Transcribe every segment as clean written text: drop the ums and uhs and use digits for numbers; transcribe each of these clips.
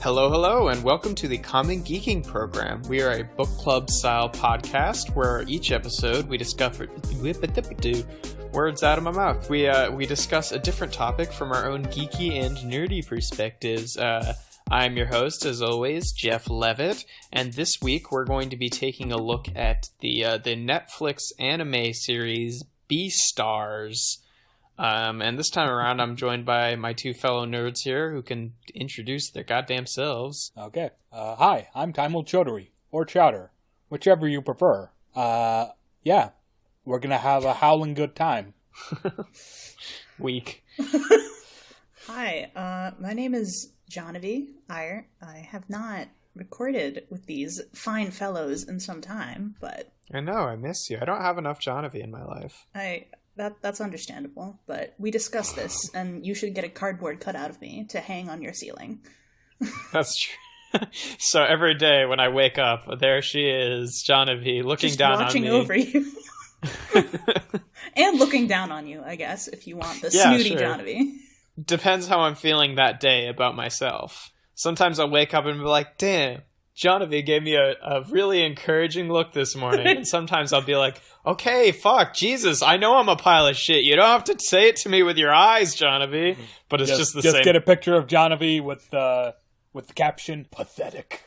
Hello, and welcome to the Common Geeking Program. We are a book club style podcast where each episode we discover words out of my mouth. We discuss a different topic from our own geeky and nerdy perspectives. I'm your host, as always, Jeff Leavitt, and this week we're going to be taking a look at the Netlflix Anime series Beastars. And this time around, I'm joined by my two fellow nerds here who can introduce their goddamn selves. Okay. Hi, I'm Taeemul Chowdhury, or Chowder, whichever you prefer. Yeah, we're gonna have a howling good time. Weak. Hi, my name is Jahnavi. I have not recorded with these fine fellows in some time, but... I know, I miss you. I don't have enough Jahnavi in my life. That's understandable, but we discussed this, and you should get a cardboard cutout of me to hang on your ceiling. That's true. So every day when I wake up, there she is, Jahnavi, looking just down on me. watching over you. And looking down on you, I guess, if you want the snooty sure. Jahnavi. Depends how I'm feeling that day about myself. Sometimes I'll wake up and be like, damn, Jahnavi gave me a really encouraging look this morning. And sometimes I'll be like, okay, fuck, Jesus, I know I'm a pile of shit. You don't have to say it to me with your eyes, Jahnavi. But it's just the same. Just get a picture of Jahnavi with the caption, pathetic.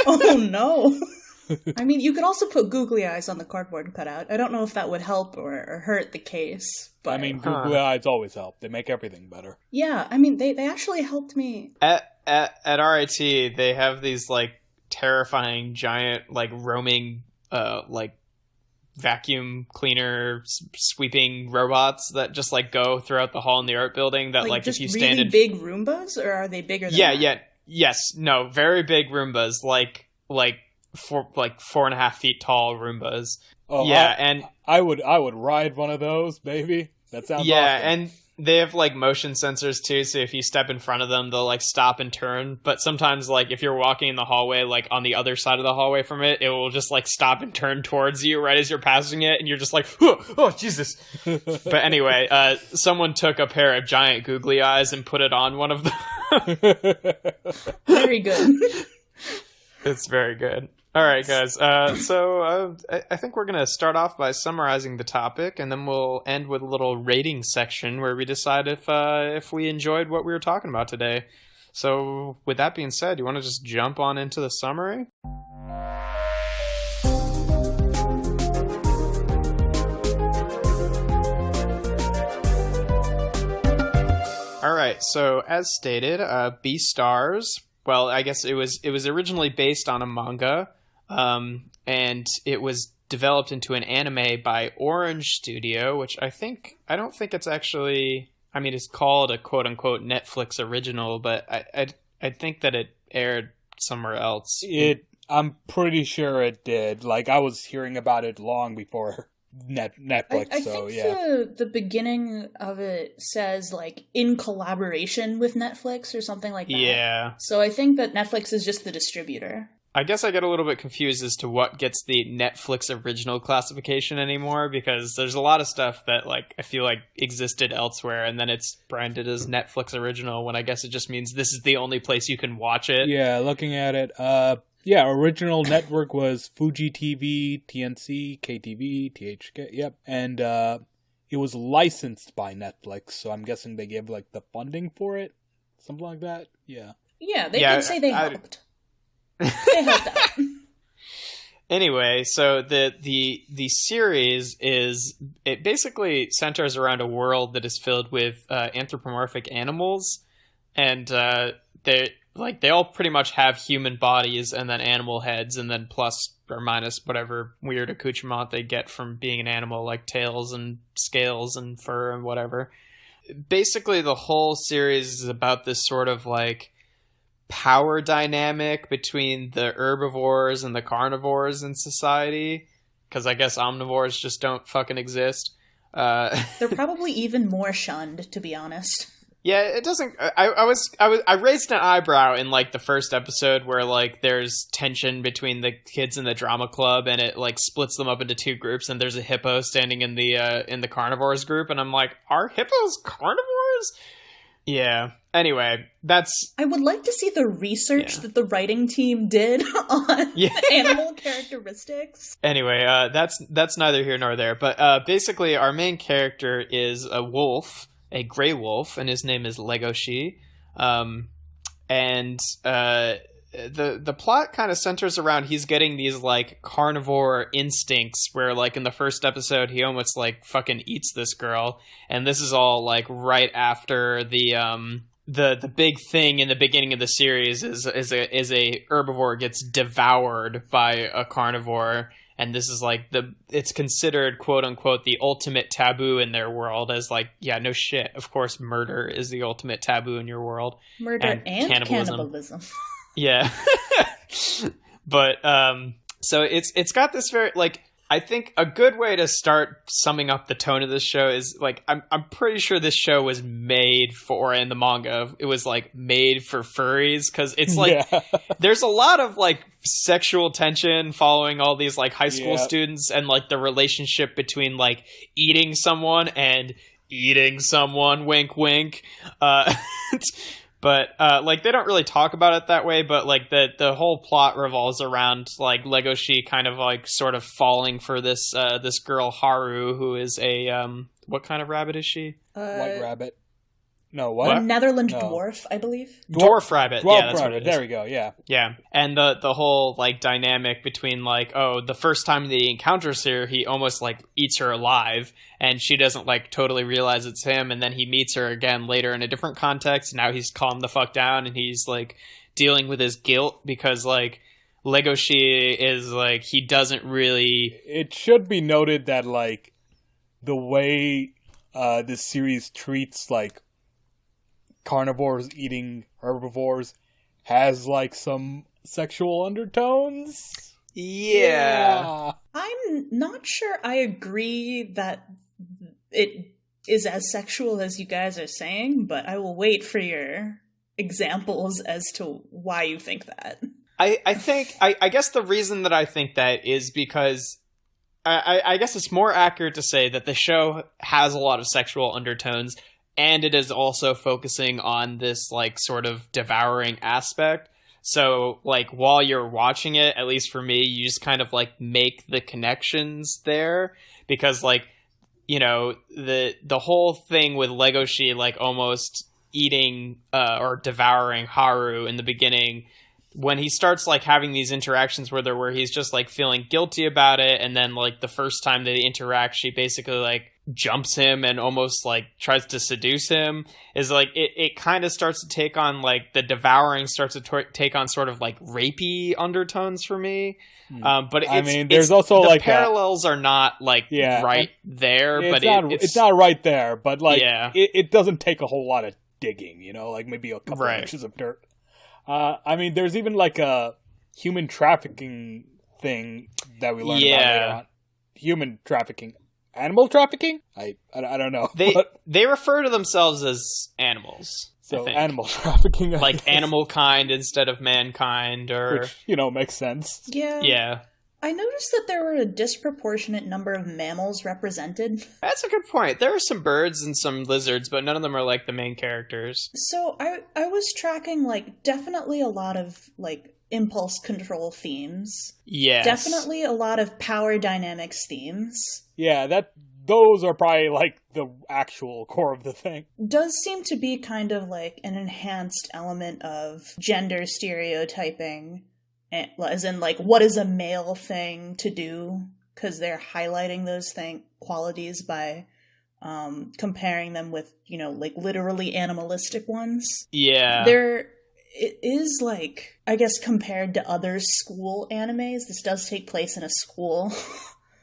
Oh, no. I mean, you could also put googly eyes on the cardboard cutout. I don't know if that would help or hurt the case. But... I mean, googly eyes always help. They make everything better. Yeah, I mean, they actually helped me. At RIT, they have these, like, terrifying, giant, like, roaming, like, vacuum cleaner sweeping robots that just, like, go throughout the hall in the art building that, like if you stand in... big Roombas, or are they bigger than that? Yes, no, very big Roombas, like 4.5 feet tall Roombas. Oh, yeah, and I would ride one of those, baby. That sounds awesome. And they have, like, motion sensors, too, so if you step in front of them, they'll, like, stop and turn. But sometimes, like, if you're walking in the hallway, like, on the other side of the hallway from it, it will just, like, stop and turn towards you right as you're passing it, and you're just like, oh, Jesus. But anyway, someone took a pair of giant googly eyes and put it on one of them. Very good. It's very good. All right, guys. So I think we're going to start off by summarizing the topic, and then we'll end with a little rating section where we decide if we enjoyed what we were talking about today. So with that being said, you want to just jump on into the summary? All right. So as stated, Beastars. Well, I guess it was originally based on a manga. And it was developed into an anime by Orange Studio, which I don't think it's actually, I mean, it's called a quote-unquote Netlflix original, but I think that it aired somewhere else. I'm pretty sure it did. Like, I was hearing about it long before Netflix, I think the beginning of it says, like, in collaboration with Netflix or something like that. Yeah. So I think that Netflix is just the distributor. I guess I get a little bit confused as to what gets the Netflix original classification anymore, because there's a lot of stuff that, like, I feel like existed elsewhere, and then it's branded as Netflix original, when I guess it just means this is the only place you can watch it. Yeah, looking at it, original network was Fuji TV, TNC, KTV, THK, yep, and it was licensed by Netflix, so I'm guessing they gave, like, the funding for it, something like that, yeah. Yeah, they did say they helped. They helped out. Anyway, so the series it basically centers around a world that is filled with anthropomorphic animals, and they all pretty much have human bodies and then animal heads, and then plus or minus whatever weird accoutrement they get from being an animal, like tails and scales and fur and whatever. Basically, the whole series is about this sort of, like, power dynamic between the herbivores and the carnivores in society, because I guess omnivores just don't fucking exist. They're probably even more shunned, to be honest. Yeah, it doesn't. I raised an eyebrow in, like, the first episode where, like, there's tension between the kids in the drama club, and it, like, splits them up into two groups, and there's a hippo standing in the carnivores group, and I'm like, are hippos carnivores? Yeah. Anyway, that's I would like to see the research Yeah. that the writing team did on Yeah. animal characteristics. Anyway, that's neither here nor there. But basically, our main character is a wolf, a gray wolf, and his name is Legoshi. And the plot kind of centers around he's getting these like carnivore instincts where like in the first episode he almost like fucking eats this girl, and this is all like right after the big thing in the beginning of the series is a herbivore gets devoured by a carnivore, and this is like it's considered quote unquote the ultimate taboo in their world, as like, yeah, no shit, of course murder is the ultimate taboo in your world. Murder and cannibalism. Yeah. But so it's got this very like, I think a good way to start summing up the tone of this show is like I'm pretty sure this show was made for, in the manga it was like made for furries, because it's like there's a lot of like sexual tension following all these like high school students, and like the relationship between like eating someone and eating someone, wink wink. But like they don't really talk about it that way, but like the whole plot revolves around like Legoshi kind of like sort of falling for this this girl Haru, who is a what kind of rabbit is she? White rabbit. No, what? A Netherland dwarf, I believe. Dwarf rabbit. Dwarf Yeah, that's rabbit. what it is. There we go. Yeah. Yeah, and the whole like dynamic between like, oh, the first time that he encounters her, he almost like eats her alive, and she doesn't like totally realize it's him, and then he meets her again later in a different context. Now he's calmed the fuck down, and he's like dealing with his guilt because like Legoshi is like, he doesn't really. It should be noted that like the way this series treats like carnivores eating herbivores has like some sexual undertones. Yeah. I'm not sure I agree that it is as sexual as you guys are saying, but I will wait for your examples as to why you think that. I think I guess the reason that I think that is because I guess it's more accurate to say that the show has a lot of sexual undertones, and it is also focusing on this like sort of devouring aspect. So like while you're watching it, at least for me, you just kind of like make the connections there, because like, you know, the whole thing with Legoshi like almost eating or devouring Haru in the beginning, when he starts like having these interactions where he's just like feeling guilty about it, and then like the first time they interact, she basically like jumps him and almost like tries to seduce him, is like it kind of starts to take on like the devouring starts to take on sort of like rapey undertones for me. But I mean, there's also the like parallels are not like right there, but it's not right there, but like Yeah. it doesn't take a whole lot of digging, you know, like maybe a couple of inches of dirt. I mean, there's even like a human trafficking thing that we learned about later on. Human trafficking. Animal trafficking? I don't know. They refer to themselves as animals. So animal trafficking. Like animal kind instead of mankind, or which, you know, makes sense. Yeah. I noticed that there were a disproportionate number of mammals represented. That's a good point. There are some birds and some lizards, but none of them are like the main characters. So I was tracking like definitely a lot of like impulse control themes. Yes. Definitely a lot of power dynamics themes. Yeah, those are probably like the actual core of the thing. Does seem to be kind of like an enhanced element of gender stereotyping, as in like what is a male thing to do, because they're highlighting those qualities by comparing them with, you know, like literally animalistic ones. Yeah. It is like, I guess compared to other school animes, this does take place in a school.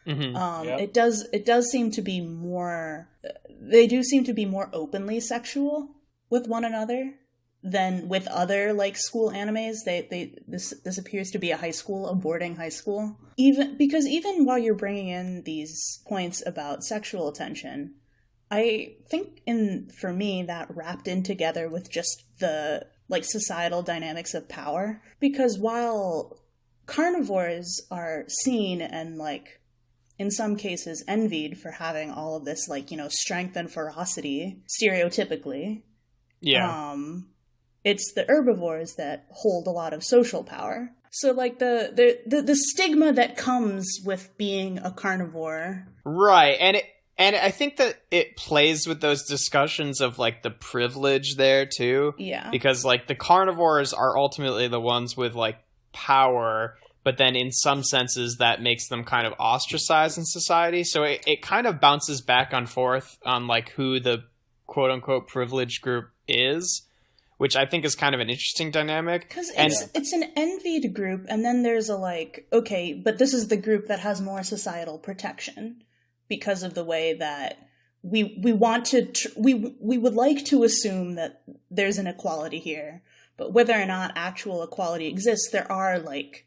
Mm-hmm. It does seem to be more, they do seem to be more openly sexual with one another than with other like school animes. This appears to be a high school, a boarding high school. Even while you're bringing in these points about sexual tension, I think for me that wrapped in together with just the like societal dynamics of power, because while carnivores are seen and like in some cases envied for having all of this like, you know, strength and ferocity stereotypically, Yeah. It's the herbivores that hold a lot of social power. So, like, the stigma that comes with being a carnivore. Right. And I think that it plays with those discussions of, like, the privilege there, too. Yeah. Because, like, the carnivores are ultimately the ones with, like, power, but then in some senses that makes them kind of ostracized in society. So it kind of bounces back and forth on, like, who the quote-unquote privileged group is, which I think is kind of an interesting dynamic. Because it's an envied group, and then there's a, like, okay, but this is the group that has more societal protection because of the way that we want to... we would like to assume that there's an equality here, but whether or not actual equality exists, there are, like,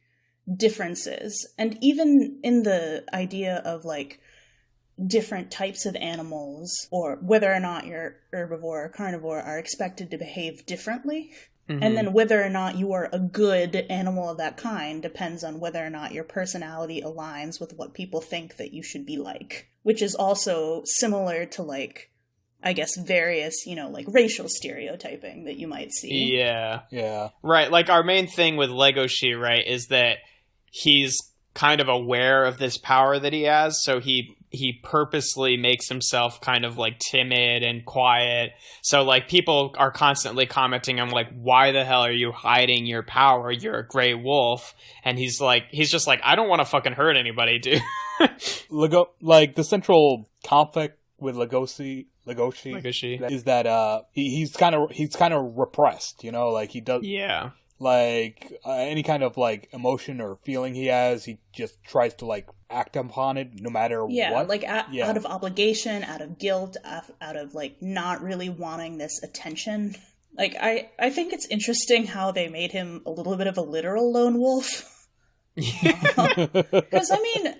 differences. And even in the idea of, like, different types of animals, or whether or not you're herbivore or carnivore, are expected to behave differently. Mm-hmm. And then whether or not you are a good animal of that kind depends on whether or not your personality aligns with what people think that you should be like. Which is also similar to, like, I guess, various, you know, like, racial stereotyping that you might see. Yeah. Yeah. Right, like, our main thing with Legoshi, right, is that he's kind of aware of this power that he has, so he purposely makes himself kind of, like, timid and quiet. So, like, people are constantly commenting on, like, why the hell are you hiding your power? You're a gray wolf. And he's just like, I don't want to fucking hurt anybody, dude. Like, the central conflict with Legoshi is that he's kind of repressed, you know, like, he does... Yeah. Like, any kind of, like, emotion or feeling he has, he just tries to, like, act upon it no matter what. Like, out of obligation, out of guilt, out of, like, not really wanting this attention. Like, I think it's interesting how they made him a little bit of a literal lone wolf. Because, I mean,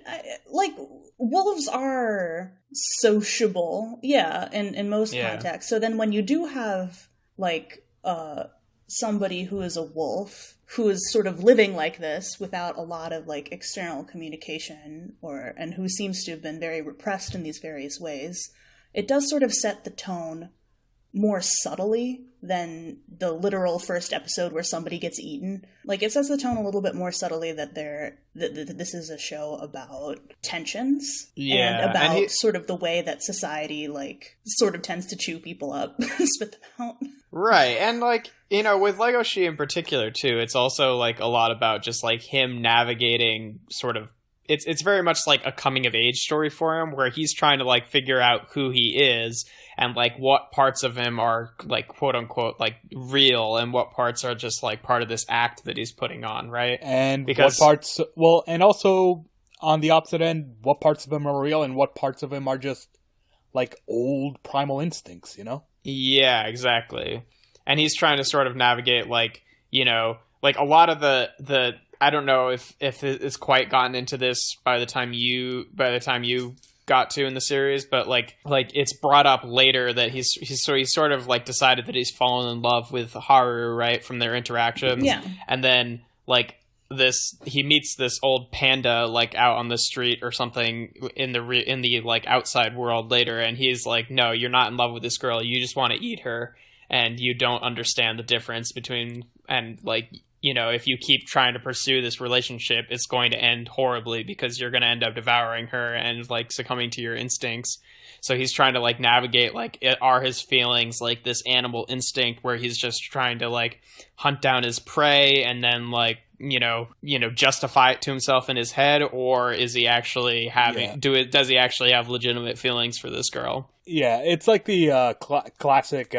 like, wolves are sociable, in most contexts. So then when you do have, like, somebody who is a wolf, who is sort of living like this without a lot of, like, external communication, and who seems to have been very repressed in these various ways, it does sort of set the tone more subtly than the literal first episode where somebody gets eaten. Like, it sets the tone a little bit more subtly that this is a show about tensions, and about sort of the way that society, like, sort of tends to chew people up and spit them out. Right, and, like, you know, with Legoshi in particular, too, it's also, like, a lot about just, like, him navigating sort of... It's very much like a coming-of-age story for him, where he's trying to, like, figure out who he is, and, like, what parts of him are, like, quote-unquote, like, real, and what parts are just, like, part of this act that he's putting on, right? And what parts... Well, and also, on the opposite end, what parts of him are real, and what parts of him are just, like, old primal instincts, you know? Yeah, exactly. And he's trying to sort of navigate, like, you know, like, a lot of the I don't know if it's quite gotten into this by the time you got to in the series, but like it's brought up later that he's sort of, like, decided that he's fallen in love with Haru, right, from their interactions. Yeah. And then, like, he meets this old panda, like, out on the street or something in the like, outside world later, and he's like, no, you're not in love with this girl, you just want to eat her, and you don't understand the difference between, and, like, you know, if you keep trying to pursue this relationship, it's going to end horribly because you're going to end up devouring her and, like, succumbing to your instincts. So he's trying to, like, navigate, like, are his feelings, like, this animal instinct where he's just trying to, like, hunt down his prey and then, like, you know, justify it to himself in his head, or is he actually does he actually have legitimate feelings for this girl? Yeah, it's like the classic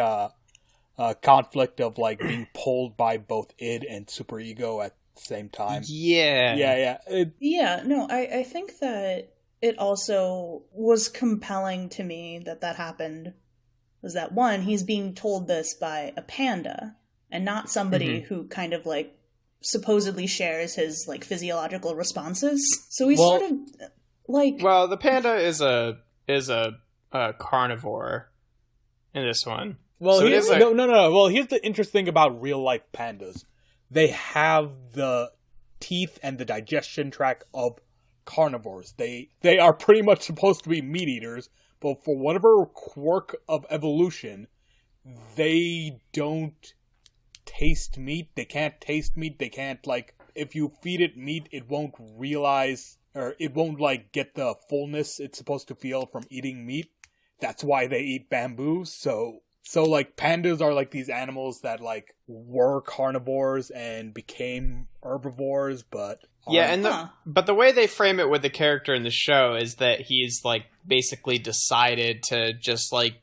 conflict of, like, being pulled by both id and superego at the same time. Yeah. I think that it also was compelling to me that happened, was that, one, he's being told this by a panda, and not somebody who kind of, like, supposedly shares his, like, physiological responses. So he's sort of, like... Well, the panda is a carnivore in this one. Well, so no. Well, here's the interesting thing about real-life pandas. They have the teeth and the digestion tract of carnivores. They are pretty much supposed to be meat eaters, but for whatever quirk of evolution, they don't taste meat. They can't taste meat. They can't, like, if you feed it meat, it won't realize, or it won't, like, get the fullness it's supposed to feel from eating meat. That's why they eat bamboo. So like, pandas are like these animals that, like, were carnivores and became herbivores, but... Yeah, and but the way they frame it with the character in the show is that he's, like, basically decided to just, like,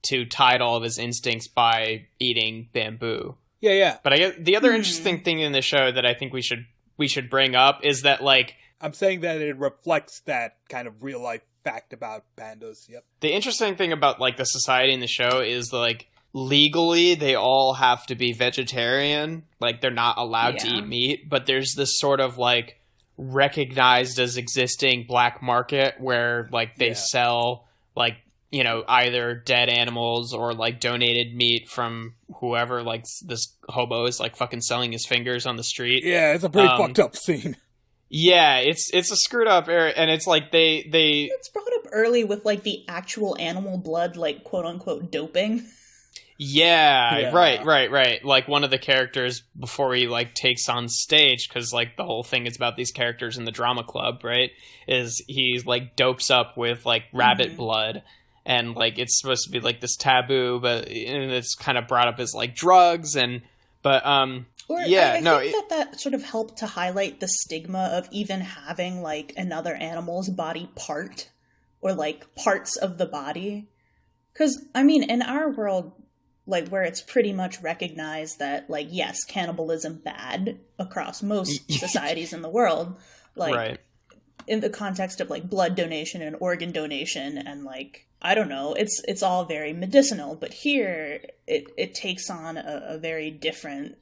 to tide all of his instincts by eating bamboo. Yeah. But I guess the other interesting thing in the show that I think we should bring up is that, like... I'm saying that it reflects that kind of real-life fact about pandas, yep. The interesting thing about, like, the society in the show is, like, legally they all have to be vegetarian. Like, they're not allowed to eat meat, but there's this sort of, like, recognized as existing black market where, like, they sell, like, you know, either dead animals or, like, donated meat from whoever. Like, this hobo is, like, fucking selling his fingers on the street. Yeah, it's a pretty fucked up scene. Yeah, it's a screwed up area, and it's like they... It's brought up early with, like, the actual animal blood, like, quote-unquote doping. Yeah, right. Like, one of the characters, before he, like, takes on stage, because, like, the whole thing is about these characters in the drama club, right, is he, like, dopes up with, like, rabbit blood, and, like, it's supposed to be, like, this taboo, but it's kind of brought up as, like, drugs, and... But, I think that sort of helped to highlight the stigma of even having, like, another animal's body part, or, like, parts of the body. Because, I mean, in our world, like, where it's pretty much recognized that, like, yes, cannibalism bad across most societies in the world, like, in the context of, like, blood donation and organ donation, and, like, I don't know, it's all very medicinal, but here, it takes on a very different...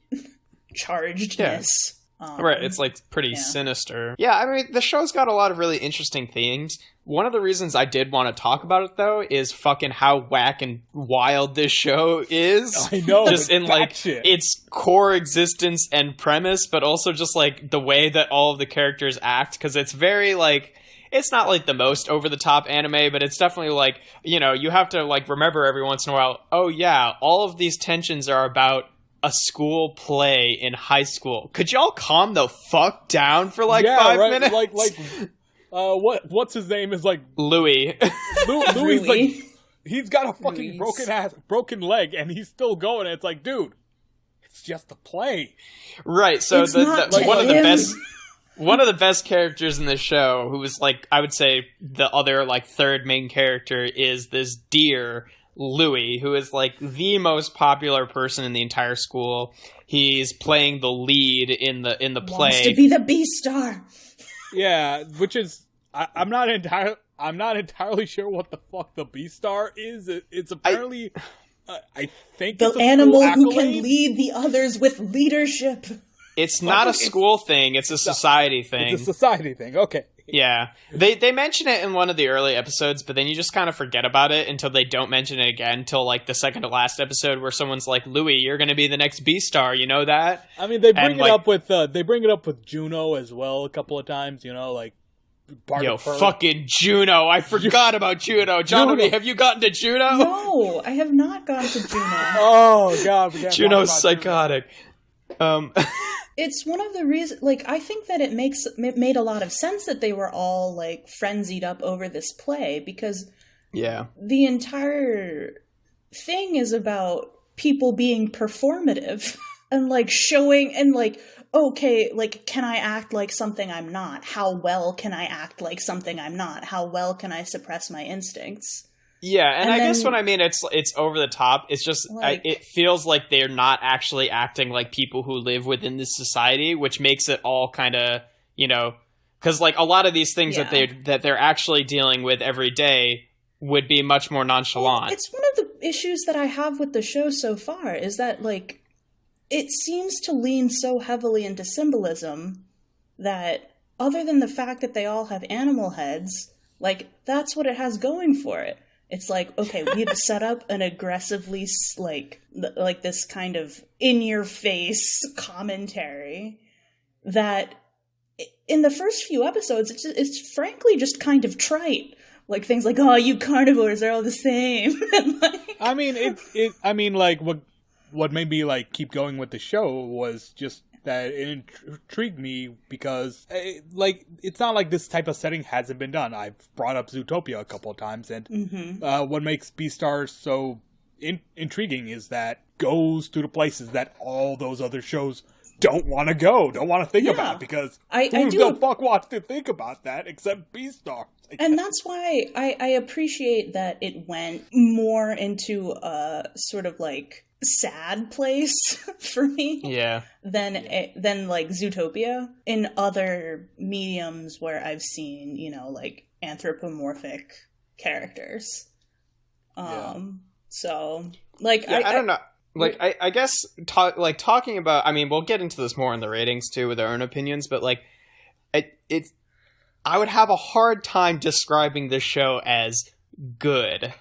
chargedness. Right, it's like pretty sinister. Yeah, I mean, the show's got a lot of really interesting themes. One of the reasons I did want to talk about it, though, is fucking how whack and wild this show is. I know. Just in, like, its core existence and premise, but also just, like, the way that all of the characters act, because it's very, like... It's not, like, the most over-the-top anime, but it's definitely, like, you know, you have to, like, remember every once in a while, oh, yeah, all of these tensions are about a school play in high school. Could y'all calm the fuck down for like 5 minutes? What's his name is like Louis. Louis like he's got a fucking broken leg and he's still going. And it's like, dude, it's just a play, right? So one of the best characters in the show, who was like, I would say the other like third main character, is this deer. Louis, who is like the most popular person in the entire school. He's playing the lead in the play. Wants to be the Beastar. Yeah, which is I'm not entirely sure what the fuck the Beastar is. It's apparently I think the it's a animal who can lead the others with leadership. It's not a school thing. It's a society thing. It's a society thing. Okay. Yeah. They mention it in one of the early episodes, but then you just kind of forget about it until they don't mention it again until like the second to last episode where someone's like, Louis, you're going to be the next Beastar, you know that? I mean, they bring it up with Juno as well a couple of times, you know, like fucking Juno. I forgot about Juno. Jahnavi, have you gotten to Juno? No, I have not gotten to Juno. Oh god, Juno's psychotic. It's one of the reasons, like, I think that it made a lot of sense that they were all, like, frenzied up over this play, because the entire thing is about people being performative and, like, showing, and, like, okay, like, can I act like something I'm not? How well can I act like something I'm not? How well can I suppress my instincts? Yeah, and I guess what I mean, it's over the top. It's just, like, it feels like they're not actually acting like people who live within this society, which makes it all kind of, you know, because like a lot of these things that they're actually dealing with every day would be much more nonchalant. Well, it's one of the issues that I have with the show so far is that, like, it seems to lean so heavily into symbolism that, other than the fact that they all have animal heads, like, that's what it has going for it. It's like, okay, we need to set up an aggressively, like this kind of in-your-face commentary that, in the first few episodes, it's frankly just kind of trite. Like things like, oh, you carnivores are all the same. And like, I mean, like what made me like keep going with the show was just that it intrigued me because, like, it's not like this type of setting hasn't been done. I've brought up Zootopia a couple of times, and what makes Beastars so intriguing is that goes to the places that all those other shows don't want to go, don't want to think about, because who the fuck wants to think about that except Beastars? And that's why I appreciate that it went more into a sort of like sad place for me than like Zootopia. In other mediums where I've seen, you know, like anthropomorphic characters. So like I don't know. Like, I guess, talking about, I mean, we'll get into this more in the ratings, too, with our own opinions, but, like, I would have a hard time describing this show as good.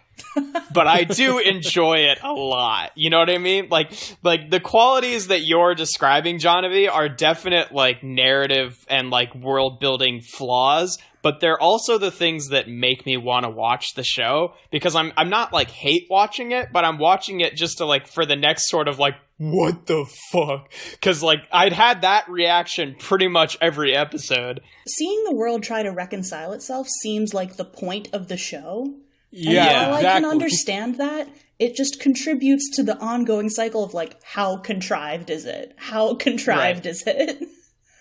But I do enjoy it a lot. You know what I mean? Like the qualities that you're describing, Jahnavi, are definite, like, narrative and, like, world-building flaws, but they're also the things that make me want to watch the show, because I'm not, like, hate watching it, but I'm watching it just to, like, for the next sort of, like, what the fuck? Because, like, I'd had that reaction pretty much every episode. Seeing the world try to reconcile itself seems like the point of the show. Yeah, and while exactly. I can understand that, it just contributes to the ongoing cycle of, like, how contrived is it? How contrived is it?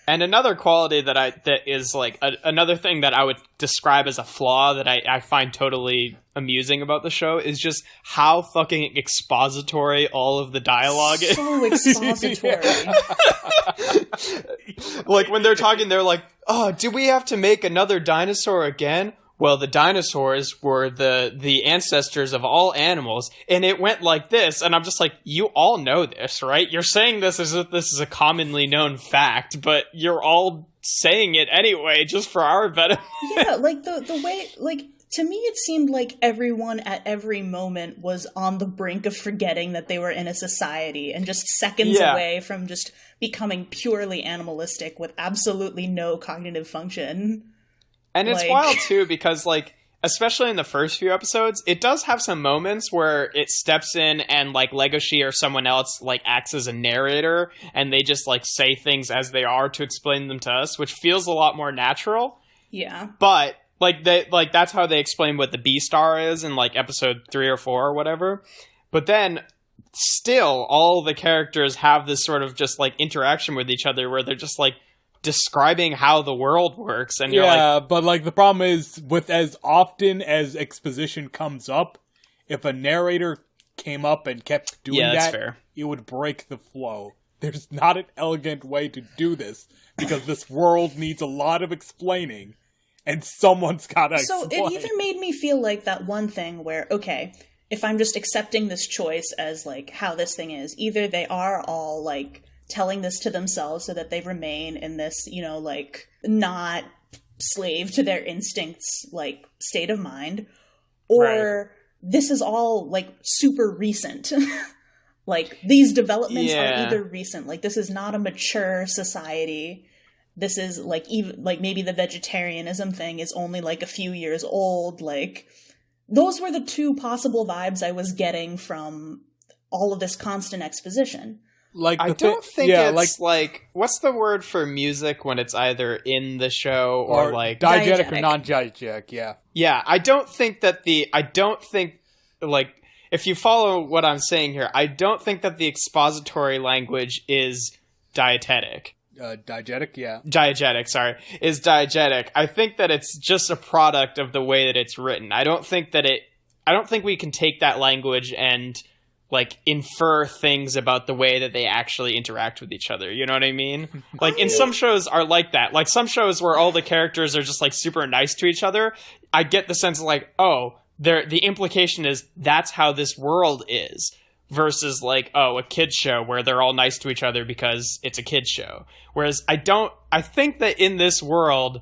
And another quality that is like another thing that I would describe as a flaw that I find totally amusing about the show is just how fucking expository all of the dialogue is. So expository. Like when they're talking, they're like, "Oh, do we have to make another dinosaur again? Well, the dinosaurs were the ancestors of all animals, and it went like this." And I'm just like, you all know this, right? You're saying this as if this is a commonly known fact, but you're all saying it anyway, just for our benefit. Yeah, like the way, like, to me it seemed like everyone at every moment was on the brink of forgetting that they were in a society and just seconds away from just becoming purely animalistic with absolutely no cognitive function. And it's wild, too, because, like, especially in the first few episodes, it does have some moments where it steps in and, like, Legoshi or someone else, like, acts as a narrator, and they just, like, say things as they are to explain them to us, which feels a lot more natural. Yeah. But, that's how they explain what the Beastar is in, like, episode 3 or 4 or whatever. But then, still, all the characters have this sort of just, like, interaction with each other where they're just, like, describing how the world works, and you're like, but like the problem is with as often as exposition comes up, if a narrator came up and kept doing that's that, fair. It would break the flow. There's not an elegant way to do this because this world needs a lot of explaining, and someone's gotta explain. So it either made me feel like that one thing where, okay, if I'm just accepting this choice as like how this thing is, either they are all like telling this to themselves so that they remain in this, you know, like, not slave to their instincts, like, state of mind, or this is all, like, super recent. Like, these developments are either recent, like, this is not a mature society, this is, like, even, like, maybe the vegetarianism thing is only, like, a few years old, like, those were the two possible vibes I was getting from all of this constant exposition. Like I don't think it's like what's the word for music when it's either in the show or like diegetic or non-diegetic, Yeah, I don't think like if you follow what I'm saying here, I don't think that the expository language is diegetic. Diegetic, sorry, is diegetic. I think that it's just a product of the way that it's written. I don't think we can take that language and like infer things about the way that they actually interact with each other. You know what I mean? Like in some shows are like that. Like some shows where all the characters are just like super nice to each other. I get the sense of like, oh, the implication is that's how this world is. Versus like, oh, a kid's show where they're all nice to each other because it's a kid's show. Whereas I think that in this world,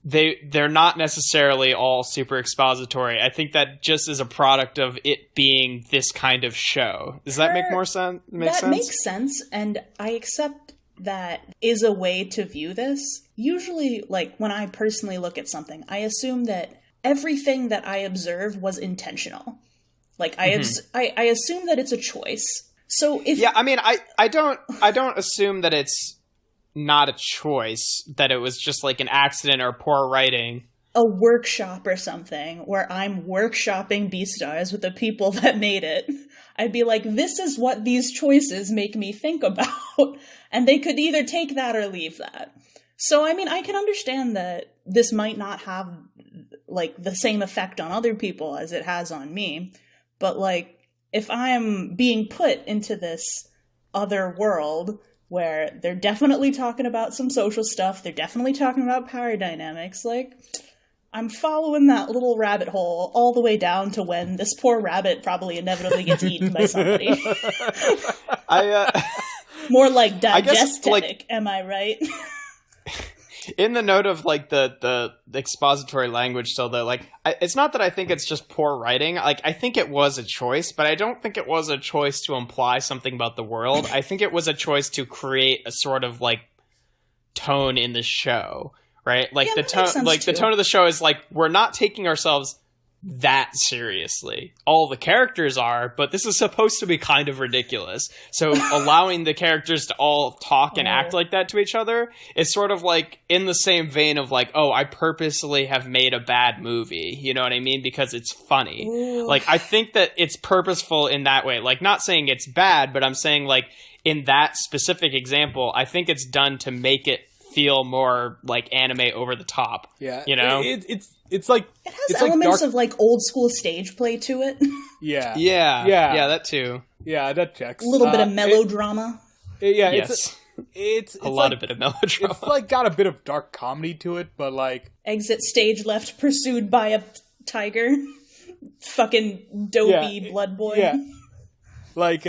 they're not necessarily all super expository. I think that just is a product of it being this kind of show. Does that make more sense? That makes sense, and I accept that is a way to view this. Usually, like, when I personally look at something, I assume that everything that I observe was intentional. Like, I assume that it's a choice. So if... Yeah, I mean, I don't assume that it's not a choice, that it was just like an accident or poor writing. A workshop or something where I'm workshopping Beastars with the people that made it. I'd be like, this is what these choices make me think about. And they could either take that or leave that. So, I mean, I can understand that this might not have, like, the same effect on other people as it has on me. But, like, if I'm being put into this other world where they're definitely talking about some social stuff, they're definitely talking about power dynamics, like, I'm following that little rabbit hole all the way down to when this poor rabbit probably inevitably gets eaten by somebody. More like Digestetic, am I right? In the note of, like, the expository language still, though, like, it's not that I think it's just poor writing. Like, I think it was a choice, but I don't think it was a choice to imply something about the world. I think it was a choice to create a sort of, like, tone in the show, right? Like, yeah, the tone of the show is, like, we're not taking ourselves that seriously. All the characters are, but this is supposed to be kind of ridiculous. So allowing the characters to all talk and act like that to each other is sort of like in the same vein of like, oh, I purposely have made a bad movie. You know what I mean? Because it's funny. Ooh. Like, I think that it's purposeful in that way. Like, not saying it's bad, but I'm saying, like, in that specific example, I think it's done to make it feel more like anime over the top. Yeah. You know? It's like... It has elements of, like, old school stage play to it. Yeah, that too. Yeah, that checks. A little bit of melodrama. It's a lot like, of bit of melodrama. It's, like, got a bit of dark comedy to it, but, like... Exit stage left, pursued by a tiger. Fucking dopey blood boy. Yeah. Like,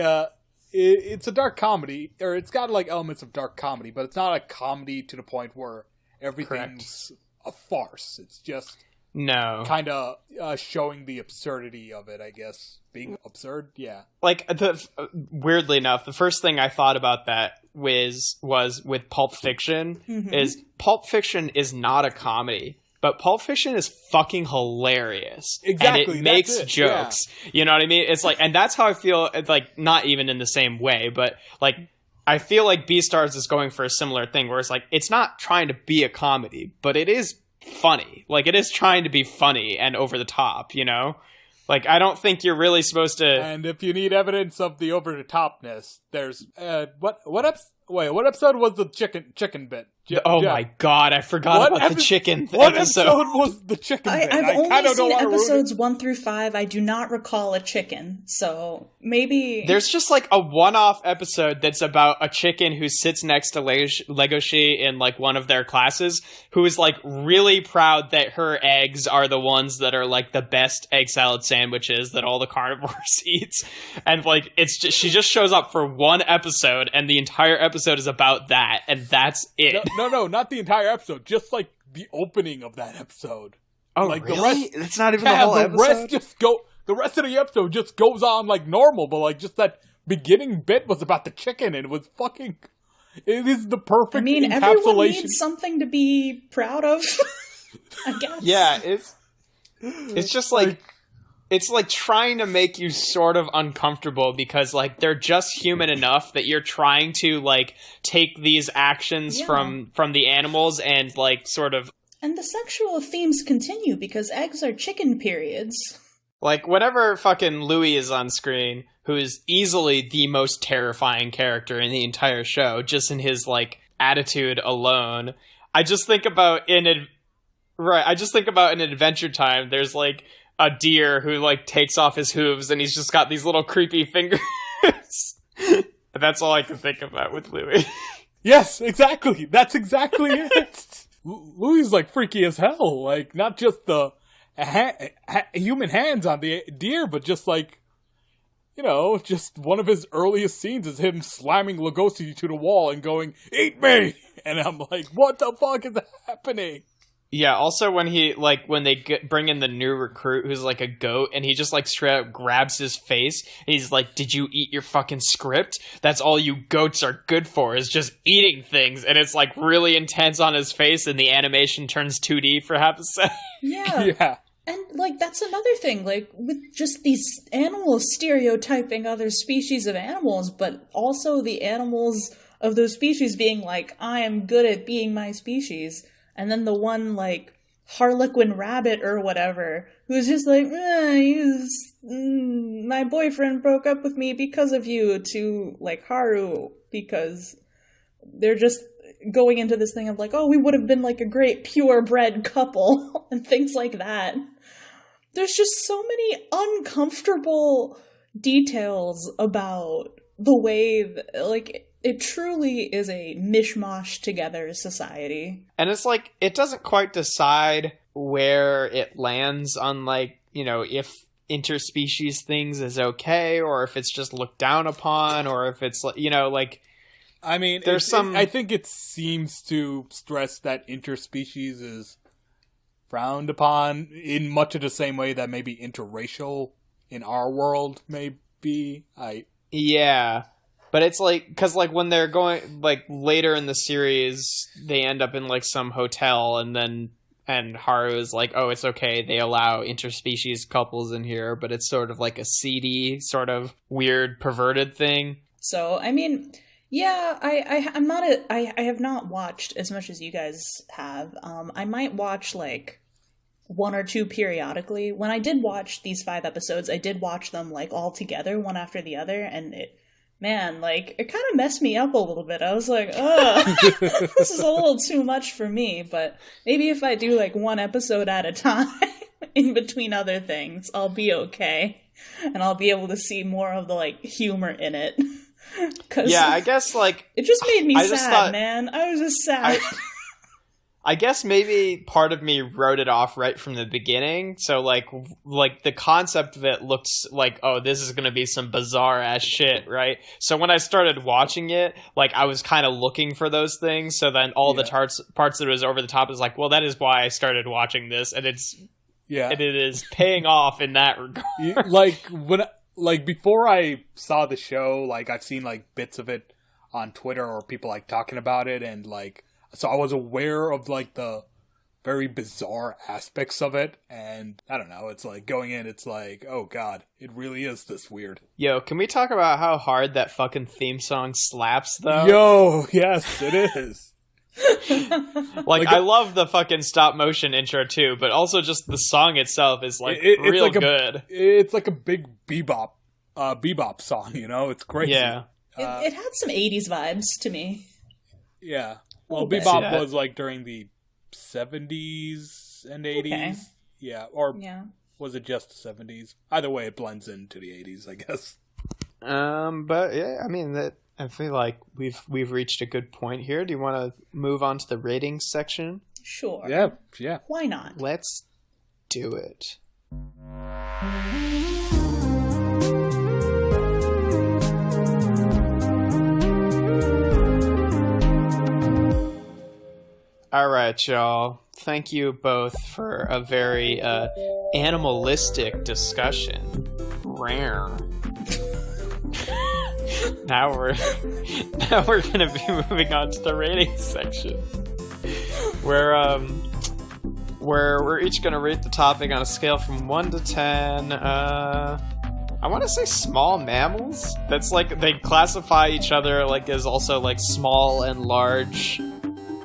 it's a dark comedy, or it's got, like, elements of dark comedy, but it's not a comedy to the point where everything's a farce. It's just... No. Kind of showing the absurdity of it, I guess. Being absurd, yeah. Like, weirdly enough, the first thing I thought about that was with Pulp Fiction, is Pulp Fiction is not a comedy, but Pulp Fiction is fucking hilarious. Exactly. And it makes jokes. Yeah. You know what I mean? It's like, and that's how I feel, like, not even in the same way, but, like, I feel like Beastars is going for a similar thing, where it's like, it's not trying to be a comedy, but it is funny. Like, it is trying to be funny and over the top, you know? Like, I don't think you're really supposed to... And if you need evidence of the over the topness, there's what episode was the chicken bit? My god, I forgot about the chicken episode. What episode was the chicken bit? I've only seen episodes 1 through 5. I do not recall a chicken, so maybe... There's just, like, a one-off episode that's about a chicken who sits next to Legoshi in, like, one of their classes, who is, like, really proud that her eggs are the ones that are, like, the best egg salad sandwiches that all the carnivores eat. And, like, she just shows up for one episode, and the entire episode is about that, and that's it. No, not the entire episode. Just, like, the opening of that episode. Oh, like, really? It's not even the whole episode? The rest of the episode just goes on like normal, but, like, just that beginning bit was about the chicken, and it was fucking... It is the perfect encapsulation. Everyone needs something to be proud of, I guess. Yeah, it's just, like... It's, like, trying to make you sort of uncomfortable because, like, they're just human enough that you're trying to, like, take these actions from the animals and, like, sort of... And the sexual themes continue because eggs are chicken periods. Like, whenever fucking Louis is on screen, who is easily the most terrifying character in the entire show, just in his, like, attitude alone, I just think about in Adventure Time, there's, like... a deer who, like, takes off his hooves and he's just got these little creepy fingers. But that's all I can think about with Louis. Yes, exactly. That's exactly it. Louis is, like, freaky as hell. Like, not just the human hands on the deer, but just, like, you know, just one of his earliest scenes is him slamming Lugosi to the wall and going, "Eat me!" And I'm like, what the fuck is happening? Yeah, also when they bring in the new recruit who's like a goat and he just like straight up grabs his face. He's like, "Did you eat your fucking script? That's all you goats are good for is just eating things." And it's like really intense on his face and the animation turns 2D for half a second. Yeah. that's another thing, like, with just these animals stereotyping other species of animals, but also the animals of those species being like, I am good at being my species. And then the one, like, Harlequin rabbit or whatever, who's just like, my boyfriend broke up with me because of you, to, like, Haru, because they're just going into this thing of like, oh, we would have been like a great purebred couple and things like that. There's just so many uncomfortable details about the way that, like, it truly is a mishmash together society. And it's like, it doesn't quite decide where it lands on, like, you know, if interspecies things is okay, or if it's just looked down upon, or if it's, you know, like, I mean, I think it seems to stress that interspecies is frowned upon in much of the same way that maybe interracial in our world may be. Yeah. But it's like, because, like, when they're going, like, later in the series, they end up in, like, some hotel, and Haru is like, oh, it's okay, they allow interspecies couples in here, but it's sort of like a seedy, sort of weird, perverted thing. So, I mean, yeah, I have not watched as much as you guys have. I might watch, like, one or two periodically. When I did watch these 5 episodes, I did watch them, like, all together, one after the other, and it kind of messed me up a little bit. I was like, ugh, this is a little too much for me, but maybe if I do, like, one episode at a time in between other things, I'll be okay, and I'll be able to see more of the, like, humor in it. Yeah, I guess, like, it just made me sad, man. I was just sad. I guess maybe part of me wrote it off right from the beginning. So, like the concept of it looks like, oh, this is going to be some bizarre ass shit, right? So when I started watching it, like, I was kind of looking for those things. So then all the parts that was over the top is like, well, that is why I started watching this, and it is paying off in that regard. Like before I saw the show, like, I've seen, like, bits of it on Twitter or people, like, talking about it, and, like, so I was aware of, like, the very bizarre aspects of it, and I don't know, it's like, going in, it's like, oh god, it really is this weird. Yo, can we talk about how hard that fucking theme song slaps, though? Yo, yes, it is. Like, I love the fucking stop motion intro too, but also just the song itself is, like, real like good. It's like a big bebop song, you know? It's crazy. Yeah. It had some 80s vibes to me. Yeah. Well, bebop was, like, during the 70s and 80s. Okay. Yeah, or was it just the 70s? Either way, it blends into the 80s, I guess. But yeah, I mean, I feel like we've reached a good point here. Do you want to move on to the ratings section? Sure. Yeah. Why not? Let's do it. All right, y'all. Thank you both for a very animalistic discussion. Rare. Now we're gonna be moving on to the ratings section, where we're each gonna rate the topic on a scale from 1 to 10. I want to say small mammals. That's like, they classify each other, like, as also, like, small and large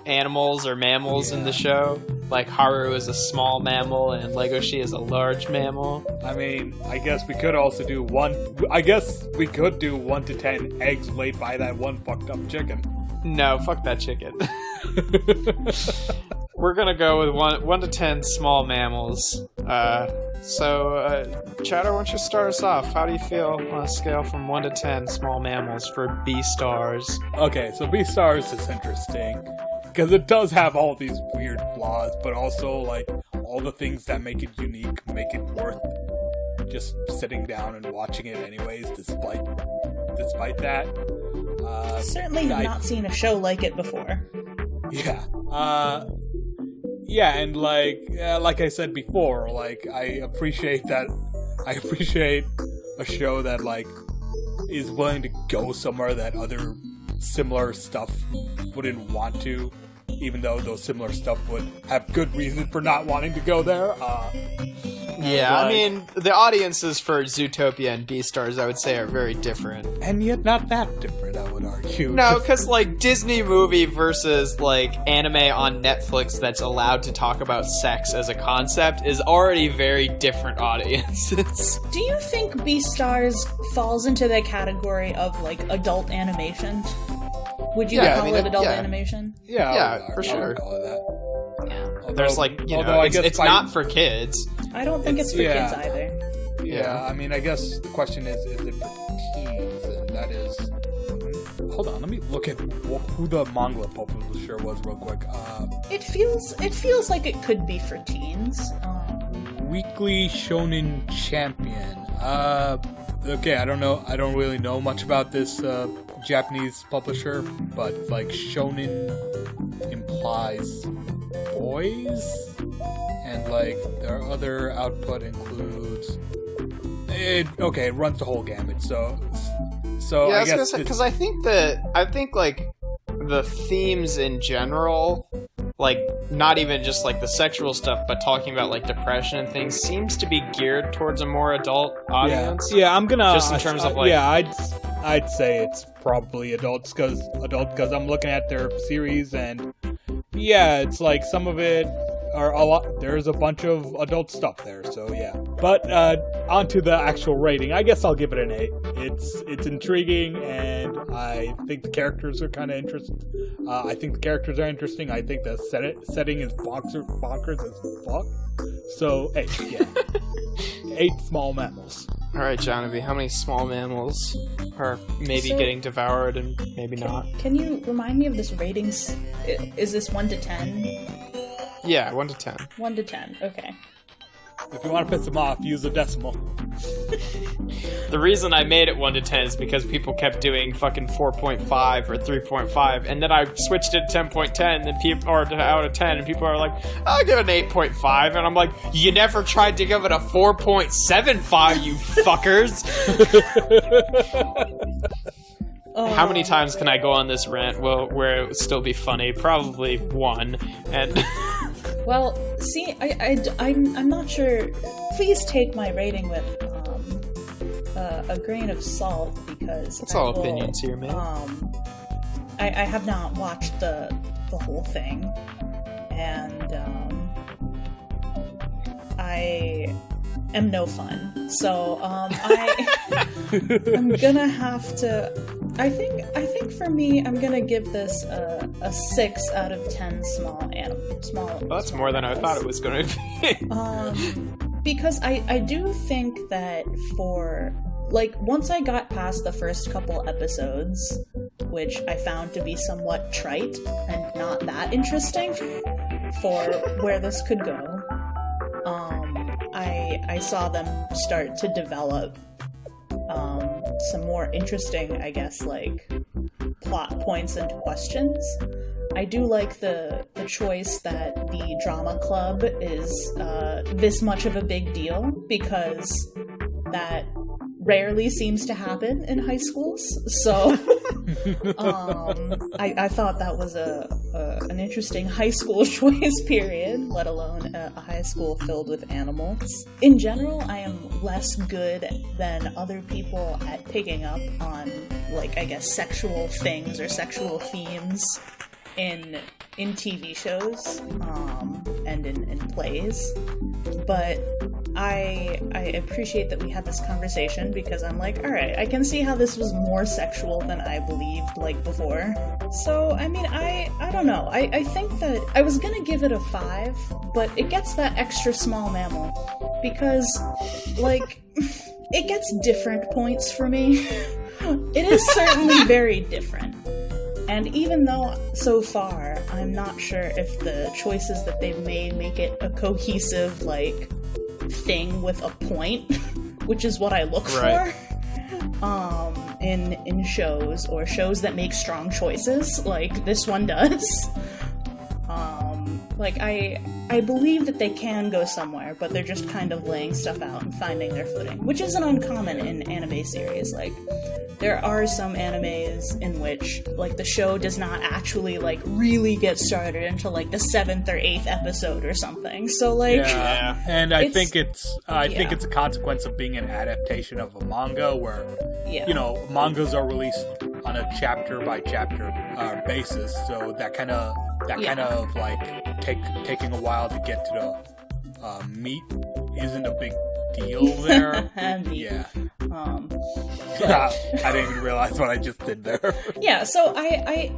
animals or mammals in the show. Like, Haru is a small mammal and Legoshi is a large mammal. I mean, I guess we could also do 1 to 10 eggs laid by that one fucked up chicken. No, fuck that chicken. We're gonna go with 1 to 10 small mammals. Chowder, why don't you start us off? How do you feel on a scale from 1 to 10 small mammals for Beastars? Okay, so Beastars is interesting, because it does have all these weird flaws, but also, like, all the things that make it unique make it worth just sitting down and watching it anyways, despite that. Certainly have not seen a show like it before. Yeah. Yeah, and like I said before, like, I appreciate a show that, like, is willing to go somewhere that other similar stuff wouldn't want to. even though those similar stuff would have good reason for not wanting to go there. Yeah, I mean, the audiences for Zootopia and Beastars, I would say, are very different. And yet not that different, I would argue. No, because, like, Disney movie versus, like, anime on Netflix that's allowed to talk about sex as a concept is already very different audiences. Do you think Beastars falls into the category of, like, adult animation? Would you call it adult animation? Yeah, for sure. I would call it that. There's, like, you know, it's not for kids. I don't think it's for kids either. Yeah, I mean, I guess the question is it for teens? And that is... Hold on, let me look at who the manga publisher was real quick. It feels like it could be for teens. Weekly Shonen Champion. Okay, I don't know. I don't really know much about this Japanese publisher, but, like, shonen implies boys, and, like, their other output includes it runs the whole gamut. So yeah, I guess because I think like the themes in general, like, not even just like the sexual stuff, but talking about like depression and things, seems to be geared towards a more adult audience. Yeah, I'm gonna just in terms of like, I'd say it's probably adults because I'm looking at their series, and yeah, it's like some of it are a lot. There's a bunch of adult stuff there, so yeah. But onto the actual rating, I guess I'll give it an 8. It's intriguing, and I think the characters are kind of interesting. I think the characters are interesting. I think the setting is bonkers as fuck. So 8, yeah. 8 small mammals. All right, Jahnavi, how many small mammals are maybe getting devoured and maybe not? Can you remind me of this ratings? Is this 1 to 10? Yeah, 1 to 10. 1 to 10, okay. If you want to piss them off, use a decimal. The reason I made it 1 to 10 is because people kept doing fucking 4.5 or 3.5, and then I switched it to 10.10, and people, or to out of 10, and people are like, I'll give it an 8.5, and I'm like, you never tried to give it a 4.75, you fuckers! How many times can I go on this rant where it would still be funny? Probably 1, and... Well, see, I'm not sure. Please take my rating with a grain of salt, because it's all opinions here, man. I have not watched the whole thing, and I am no fun. So I'm gonna have to. I think for me, I'm gonna give this a 6 out of 10 small animals. Well, that's more than I thought it was gonna be. Because I do think that for, like, once I got past the first couple episodes, which I found to be somewhat trite and not that interesting for where this could go, I saw them start to develop some more interesting, I guess, like, plot points and questions. I do like the choice that the drama club is this much of a big deal, because that rarely seems to happen in high schools. So I thought that was an interesting high school choice period, let alone a high school filled with animals. In general, I am less good than other people at picking up on, like, I guess, sexual things or sexual themes in TV shows and in plays. But I appreciate that we had this conversation, because I'm like, alright, I can see how this was more sexual than I believed, like, before. So, I mean, I don't know. I think that I was gonna give it a 5, but it gets that extra small mammal, because, like, it gets different points for me. It is certainly very different. And even though, so far, I'm not sure if the choices that they've made make it a cohesive, like, thing with a point, which is what I look for in shows, or shows that make strong choices, like this one does. Like, I believe that they can go somewhere, but they're just kind of laying stuff out and finding their footing, which isn't uncommon in anime series. Like, there are some animes in which, like, the show does not actually, like, really get started until, like, the 7th or 8th episode or something. So, like... Yeah, and I think it's a consequence of being an adaptation of a manga where, you know, mangas are released on a chapter-by-chapter basis, so that kind of, like, taking a while to get to the meat isn't a big deal there. Yeah. I didn't even realize what I just did there. Yeah, so I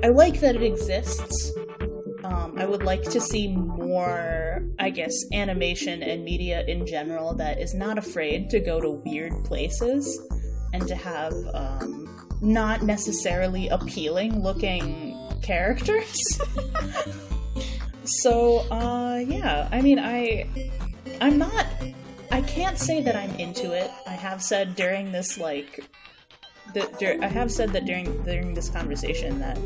like that it exists. I would like to see more, I guess, animation and media in general that is not afraid to go to weird places and to have not necessarily appealing looking characters. So, yeah, I mean, I can't say that I'm into it. I have said during this, like, during this conversation that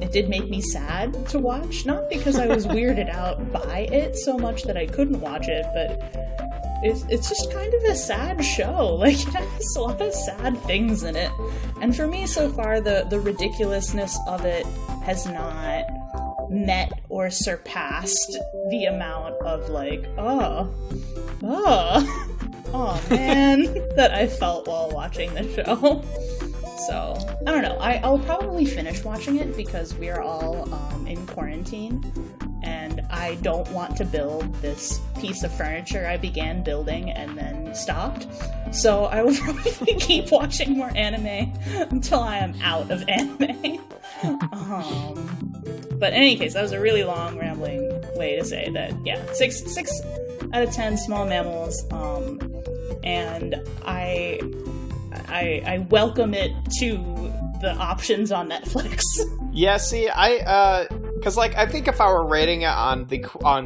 it did make me sad to watch, not because I was weirded out by it so much that I couldn't watch it, but it's just kind of a sad show. Like, it has a lot of sad things in it. And for me, so far, the ridiculousness of it has not met or surpassed the amount of, like, oh man, that I felt while watching the show. So, I don't know. I'll probably finish watching it because we are all in quarantine, and I don't want to build this piece of furniture I began building and then stopped. So I will probably keep watching more anime until I am out of anime. But in any case, that was a really long, rambling way to say that, yeah, 6 out of 10 small mammals, and I welcome it to the options on Netflix. Yeah, see, because, like, I think if I were rating it on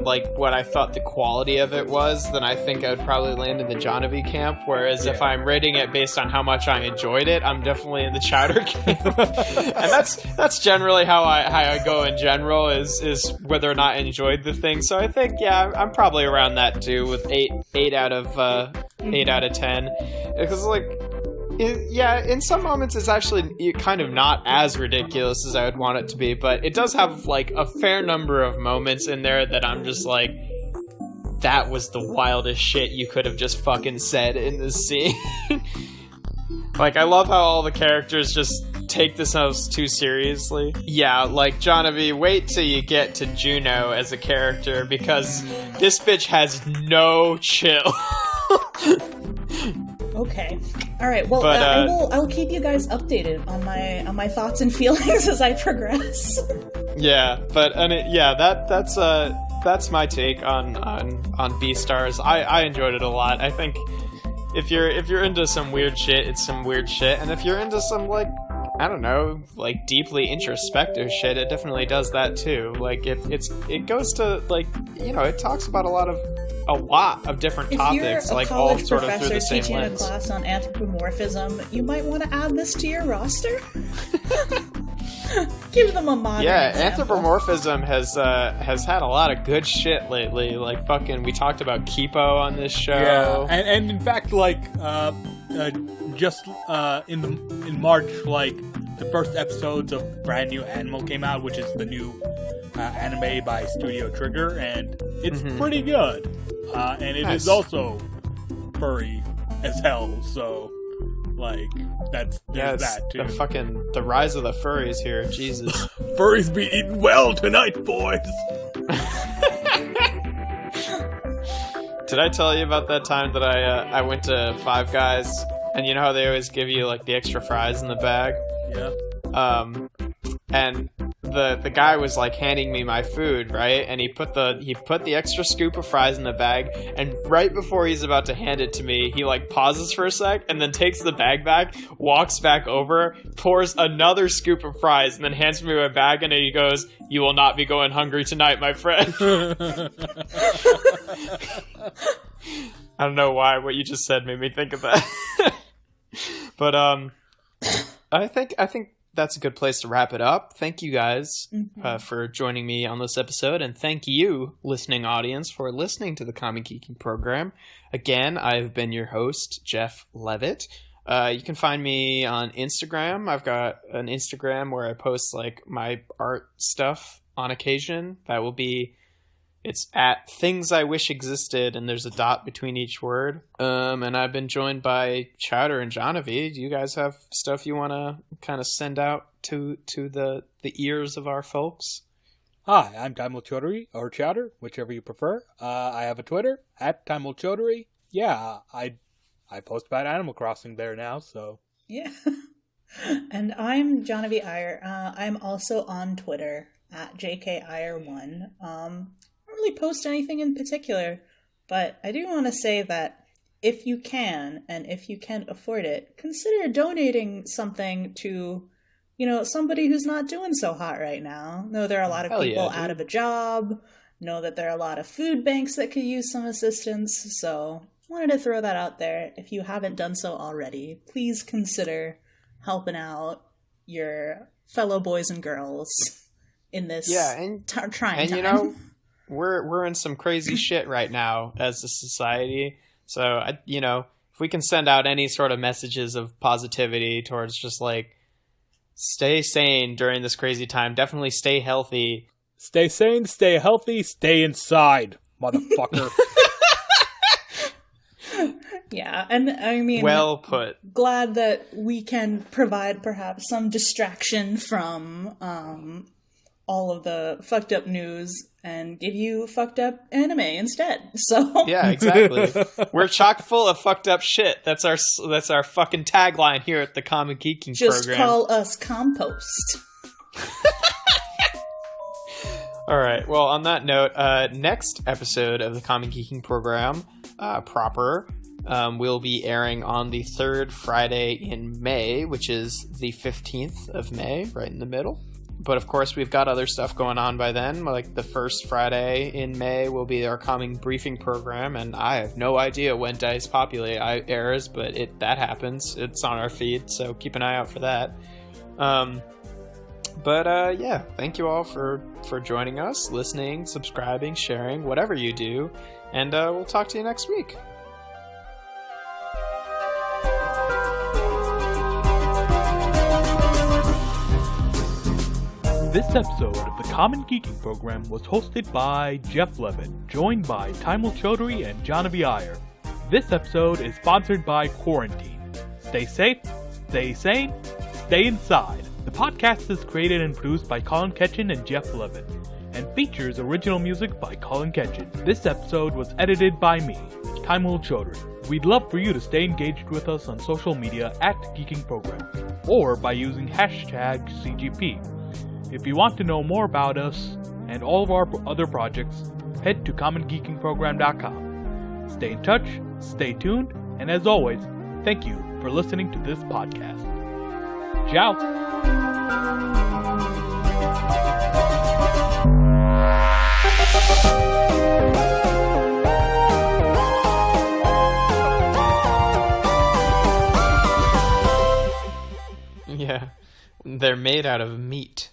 like what I thought the quality of it was, then I think I would probably land in the Jahnavi camp. Whereas if I'm rating it based on how much I enjoyed it, I'm definitely in the Chowder camp. And that's generally how I go in general is whether or not I enjoyed the thing. So I think I'm probably around that too with 8 out of 10, because, like, in some moments it's actually kind of not as ridiculous as I would want it to be, but it does have, like, a fair number of moments in there that I'm just like, that was the wildest shit you could have just fucking said in this scene. Like, I love how all the characters just take themselves too seriously. Yeah, like, Jahnavi, wait till you get to Juno as a character, because this bitch has no chill. Okay. All right. Well, I will keep you guys updated on my thoughts and feelings as I progress. Yeah, but that's my take on Beastars. I enjoyed it a lot. I think if you're into some weird shit, it's some weird shit, and if you're into some, like, I don't know, like, deeply introspective shit, it definitely does that too. Like, it goes to, like, you know, it talks about a lot of different topics, like, all sort of through the same lens. If you're a college professor teaching a class on anthropomorphism, you might want to add this to your roster. Give them a modern example. Anthropomorphism has had a lot of good shit lately. Like, fucking, we talked about Kipo on this show. Yeah, and in fact, like, just in March, like, the first episodes of brand new Animal came out, which is the new anime by Studio Trigger, and it's pretty good. And it is also furry as hell, so, like, there's that too. The rise of the furries here, Jesus. Furries be eating well tonight, boys. Did I tell you about that time that I went to Five Guys, and you know how they always give you, like, the extra fries in the bag? Yeah. And the guy was, like, handing me my food, right? And he put the extra scoop of fries in the bag, and right before he's about to hand it to me, he, like, pauses for a sec and then takes the bag back, walks back over, pours another scoop of fries, and then hands me my bag, and he goes, "You will not be going hungry tonight, my friend." I don't know why what you just said made me think of that. But I think that's a good place to wrap it up. Thank you guys for joining me on this episode, and thank you, listening audience, for listening to the Comic Geeking program. Again, I've been your host, Jeff Leavitt. You can find me on Instagram. I've got an Instagram where I post like my art stuff on occasion. It's at Things I Wish Existed, and there's a dot between each word. And I've been joined by Chowder and Jahnavi. Do you guys have stuff you want to kind of send out to the ears of our folks? Hi, I'm Taeemul Chowdhury, or Chowder, whichever you prefer. I have a Twitter, at Taeemul Chowdhury. Yeah, I post about Animal Crossing there now, so... Yeah. And I'm Jahnavi Iyer. I'm also on Twitter, at JKIyer1. Really post anything in particular, but I do want to say that if you can, and if you can afford it, consider donating something to, somebody who's not doing so hot right now. Know there are a lot of people out of a job. Know that there are a lot of food banks that could use some assistance. So wanted to throw that out there. If you haven't done so already, please consider helping out your fellow boys and girls in this trying time. We're in some crazy shit right now as a society. So, if we can send out any sort of messages of positivity towards just like, stay sane during this crazy time. Definitely stay healthy. Stay sane, stay healthy, stay inside, motherfucker. Yeah, and I mean... Well put. Glad that we can provide perhaps some distraction from all of the fucked up news and give you fucked up anime instead. So yeah, exactly. We're chock full of fucked up shit. That's our fucking tagline here at the Comic Geeking program. Just call us compost. All right. Well, on that note, next episode of the Comic Geeking program proper will be airing on the third Friday in May, which is the 15th of May, right in the middle. But of course, we've got other stuff going on by then. Like the first Friday in May will be our comic briefing program, and I have no idea when Dice Populate airs, but that happens. It's on our feed, so keep an eye out for that. Yeah, thank you all for joining us, listening, subscribing, sharing, whatever you do, and we'll talk to you next week. This episode of the Common Geeking program was hosted by Jeff Leavitt, joined by Taeemul Chowdhury and Jahnavi Iyer. This episode is sponsored by Quarantine. Stay safe, stay sane, stay inside. The podcast is created and produced by Colin Ketchen and Jeff Leavitt, and features original music by Colin Ketchen. This episode was edited by me, Taeemul Chowdhury. We'd love for you to stay engaged with us on social media at Geeking Program, or by using hashtag CGP. If you want to know more about us and all of our other projects, head to commongeekingprogram.com. Stay in touch, stay tuned, and as always, thank you for listening to this podcast. Ciao! Yeah, they're made out of meat.